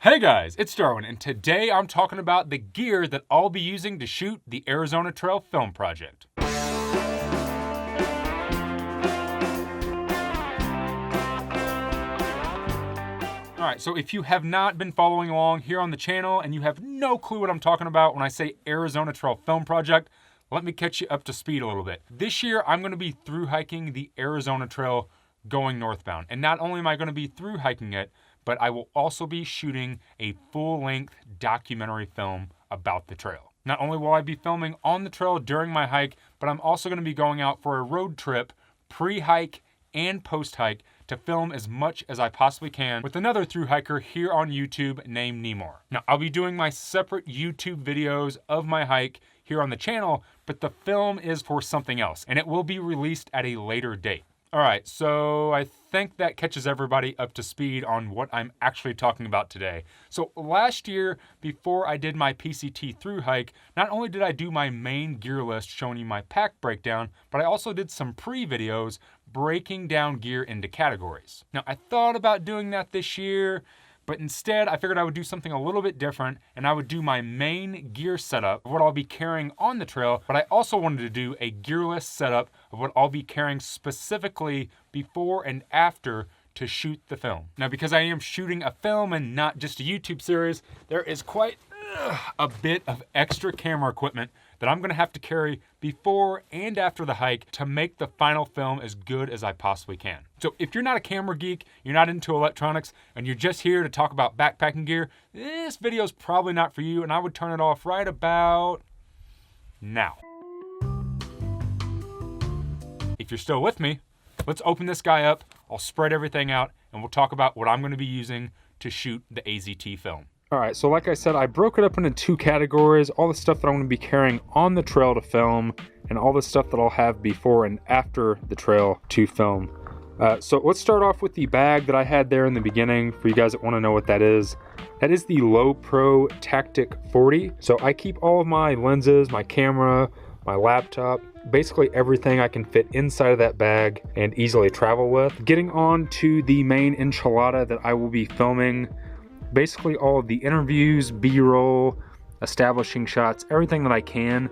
Hey guys, it's Darwin, and today I'm talking about the gear that I'll be using to shoot the Arizona Trail film project. Alright, so if you have not been following along here on the channel and you have no clue what I'm talking about when I say Arizona Trail film project, let me catch you up to speed a little bit. This year I'm going to be through hiking the Arizona Trail going northbound, and not only am I going to be through hiking it, but I will also be shooting a full-length documentary film about the trail. Not only will I be filming on the trail during my hike, but I'm also going to be going out for a road trip pre-hike and post-hike to film as much as I possibly can with another through hiker here on YouTube named Nemor. Now, I'll be doing my separate YouTube videos of my hike here on the channel, but the film is for something else, and it will be released at a later date. All right, so I think that catches everybody up to speed on what I'm actually talking about today. So last year, before I did my PCT through hike, not only did I do my main gear list showing you my pack breakdown, but I also did some pre-videos breaking down gear into categories. Now, I thought about doing that this year, but instead I figured I would do something a little bit different, and I would do my main gear setup of what I'll be carrying on the trail, but I also wanted to do a gear list setup of what I'll be carrying specifically before and after to shoot the film. Now, because I am shooting a film and not just a YouTube series, there is quite a bit of extra camera equipment that I'm gonna have to carry before and after the hike to make the final film as good as I possibly can. So if you're not a camera geek, you're not into electronics, and you're just here to talk about backpacking gear, this video is probably not for you, and I would turn it off right about now. If you're still with me, let's open this guy up, I'll spread everything out, and we'll talk about what I'm gonna be using to shoot the AZT film. All right, so like I said, I broke it up into two categories, all the stuff that I'm gonna be carrying on the trail to film, and all the stuff that I'll have before and after the trail to film. So let's start off with the bag that I had there in the beginning for you guys that wanna know what that is. That is the Low Pro Tactic 40. So I keep all of my lenses, my camera, my laptop, basically everything I can fit inside of that bag and easily travel with. Getting on to the main enchilada that I will be filming, basically all of the interviews, B-roll, establishing shots, everything that I can.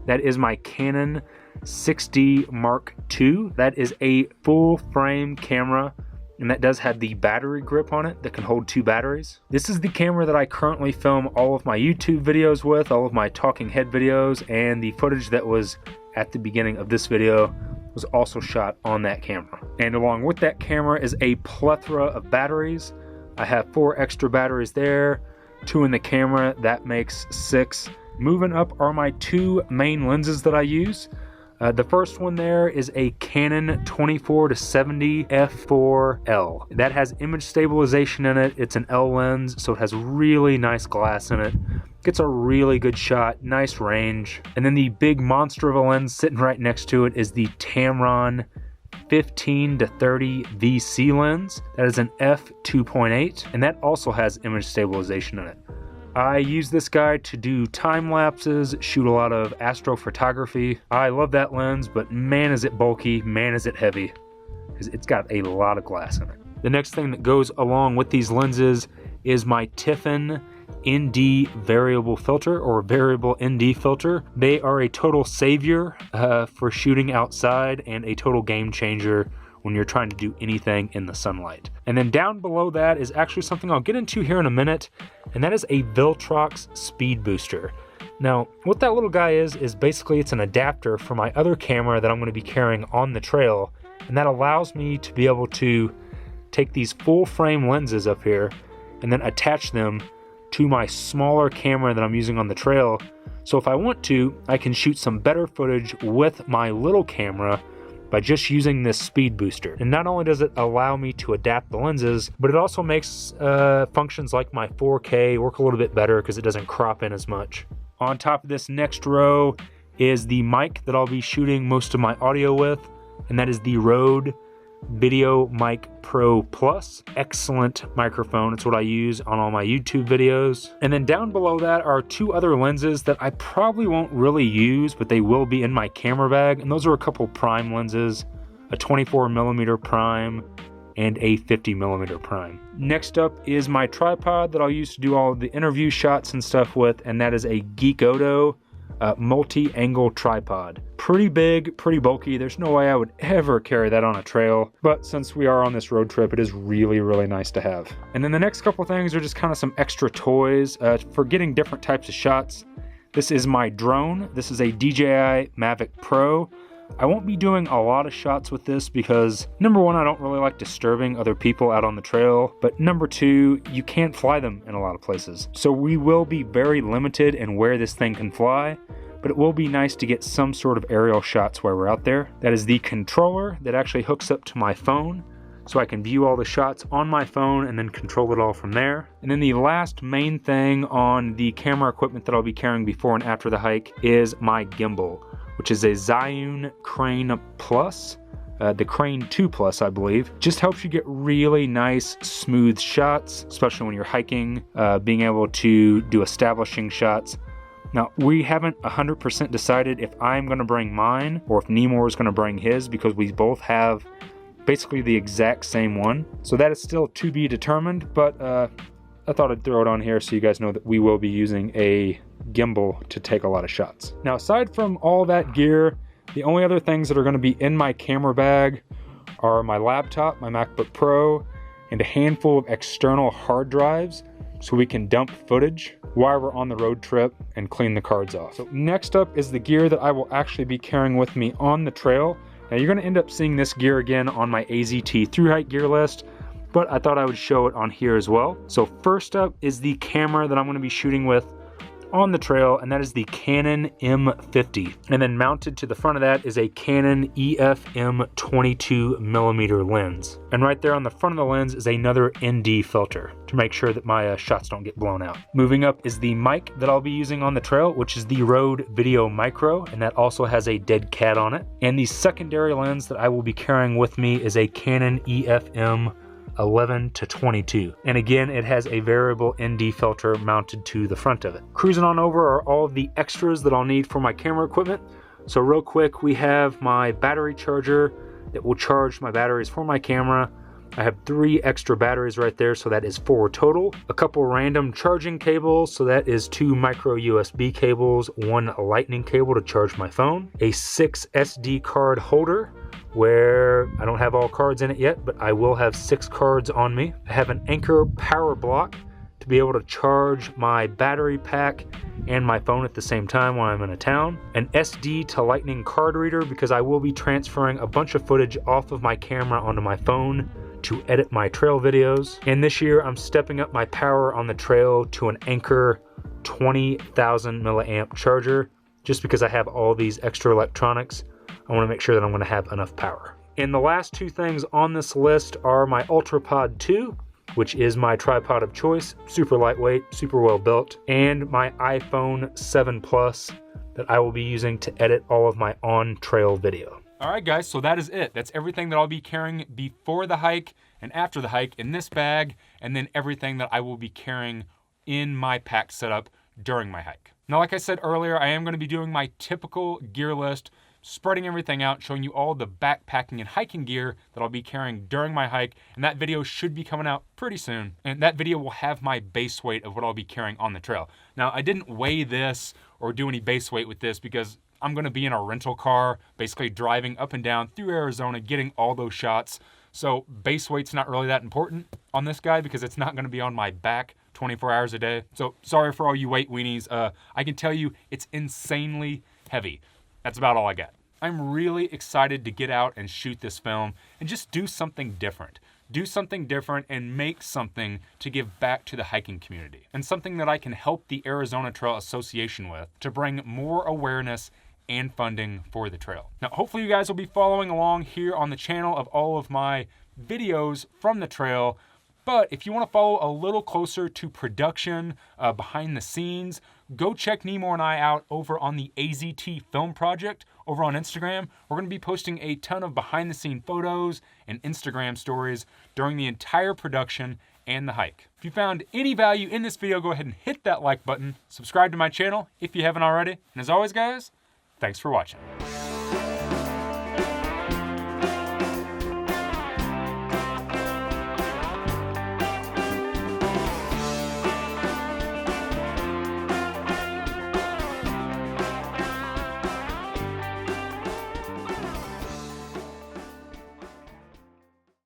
That is my Canon 6D Mark II. That is a full frame camera, and that does have the battery grip on it that can hold 2 batteries. This is the camera that I currently film all of my YouTube videos with, all of my talking head videos, and the footage that was at the beginning of this video was also shot on that camera. And along with that camera is a plethora of batteries. I have 4 extra batteries there, 2 in the camera, that makes 6. Moving up are my 2 main lenses that I use. The first one there is a Canon 24-70 f4L. That has image stabilization in it. It's an L lens, so it has really nice glass in it. Gets a really good shot, nice range. And then the big monster of a lens sitting right next to it is the Tamron 15-30 VC lens. That is an f2.8, and that also has image stabilization in it. I use this guy to do time lapses, shoot a lot of astrophotography. I love that lens, but man is it bulky, man is it heavy, because it's got a lot of glass in it. The next thing that goes along with these lenses is my Tiffin ND variable filter, or variable ND filter. They are a total savior for shooting outside and a total game changer when you're trying to do anything in the sunlight. And then down below that is actually something I'll get into here in a minute, and that is a Viltrox speed booster. Now, what that little guy is basically it's an adapter for my other camera that I'm gonna be carrying on the trail, and that allows me to be able to take these full frame lenses up here and then attach them to my smaller camera that I'm using on the trail. So if I want to, I can shoot some better footage with my little camera by just using this speed booster. And not only does it allow me to adapt the lenses, but it also makes functions like my 4K work a little bit better because it doesn't crop in as much. On top of this next row is the mic that I'll be shooting most of my audio with, and that is the Rode Video Mic Pro Plus. Excellent microphone. It's what I use on all my YouTube videos. And then down below that are 2 other lenses that I probably won't really use, but they will be in my camera bag. And those are a couple prime lenses, a 24mm prime and a 50mm prime. Next up is my tripod that I'll use to do all of the interview shots and stuff with, and that is a Geekoto multi-angle tripod. Pretty big, pretty bulky. There's no way I would ever carry that on a trail, but since we are on this road trip, it is really, really nice to have. And then the next couple things are just kind of some extra toys for getting different types of shots. This is my drone. This is a DJI Mavic Pro. I won't be doing a lot of shots with this because number one, I don't really like disturbing other people out on the trail, but number two, you can't fly them in a lot of places. So we will be very limited in where this thing can fly, but it will be nice to get some sort of aerial shots while we're out there. That is the controller that actually hooks up to my phone, so I can view all the shots on my phone and then control it all from there. And then the last main thing on the camera equipment that I'll be carrying before and after the hike is my gimbal, which is a Zhiyun Crane Plus, the Crane 2 Plus, I believe. Just helps you get really nice, smooth shots, especially when you're hiking, being able to do establishing shots. Now, we haven't 100% decided if I'm gonna bring mine or if Nemor is gonna bring his, because we both have basically the exact same one. So that is still to be determined, but I thought I'd throw it on here so you guys know that we will be using a gimbal to take a lot of shots. Now, aside from all that gear, the only other things that are going to be in my camera bag are my laptop, my MacBook Pro, and a handful of external hard drives so we can dump footage while we're on the road trip and clean the cards off. So next up is the gear that I will actually be carrying with me on the trail. Now, you're going to end up seeing this gear again on my AZT Thru-Hike gear list, but I thought I would show it on here as well. So first up is the camera that I'm going to be shooting with on the trail, and that is the Canon M50. And then mounted to the front of that is a Canon EF-M 22mm lens. And right there on the front of the lens is another ND filter to make sure that my shots don't get blown out. Moving up is the mic that I'll be using on the trail, which is the Rode Video Micro, and that also has a dead cat on it. And the secondary lens that I will be carrying with me is a Canon EF-M 11-22, and again it has a variable ND filter mounted to the front of it. Cruising on over are all of the extras that I'll need for my camera equipment. So real quick, we have my battery charger that will charge my batteries for my camera. I have 3 extra batteries right there, so that is 4 total. A couple random charging cables, so that is 2 micro USB cables, 1 lightning cable to charge my phone, a 6 SD card holder where I don't have all cards in it yet, but I will have 6 cards on me. I have an Anker power block to be able to charge my battery pack and my phone at the same time while I'm in a town. An SD to lightning card reader because I will be transferring a bunch of footage off of my camera onto my phone to edit my trail videos. And this year I'm stepping up my power on the trail to an Anker 20,000 milliamp charger just because I have all these extra electronics. I want to make sure that I'm going to have enough power. And the last 2 things on this list are my UltraPod 2, which is my tripod of choice, super lightweight, super well built, and my iPhone 7 Plus that I will be using to edit all of my on-trail video. All right, guys, so that is it. That's everything that I'll be carrying before the hike and after the hike in this bag, and then everything that I will be carrying in my pack setup during my hike. Now, like I said earlier, I am going to be doing my typical gear list, spreading everything out, showing you all the backpacking and hiking gear that I'll be carrying during my hike, and that video should be coming out pretty soon. And that video will have my base weight of what I'll be carrying on the trail. Now, I didn't weigh this or do any base weight with this because I'm gonna be in a rental car, basically driving up and down through Arizona, getting all those shots. So base weight's not really that important on this guy because it's not gonna be on my back 24 hours a day. So sorry for all you weight weenies. I can tell you it's insanely heavy. That's about all I got. I'm really excited to get out and shoot this film and just do something different. Do something different and make something to give back to the hiking community, and something that I can help the Arizona Trail Association with to bring more awareness and funding for the trail. Now, hopefully you guys will be following along here on the channel of all of my videos from the trail. But if you want to follow a little closer to production, behind the scenes, go check Nemor and I out over on the AZT Film Project over on Instagram. We're going to be posting a ton of behind the scene photos and Instagram stories during the entire production and the hike. If you found any value in this video, go ahead and hit that like button. Subscribe to my channel if you haven't already. And as always, guys, thanks for watching.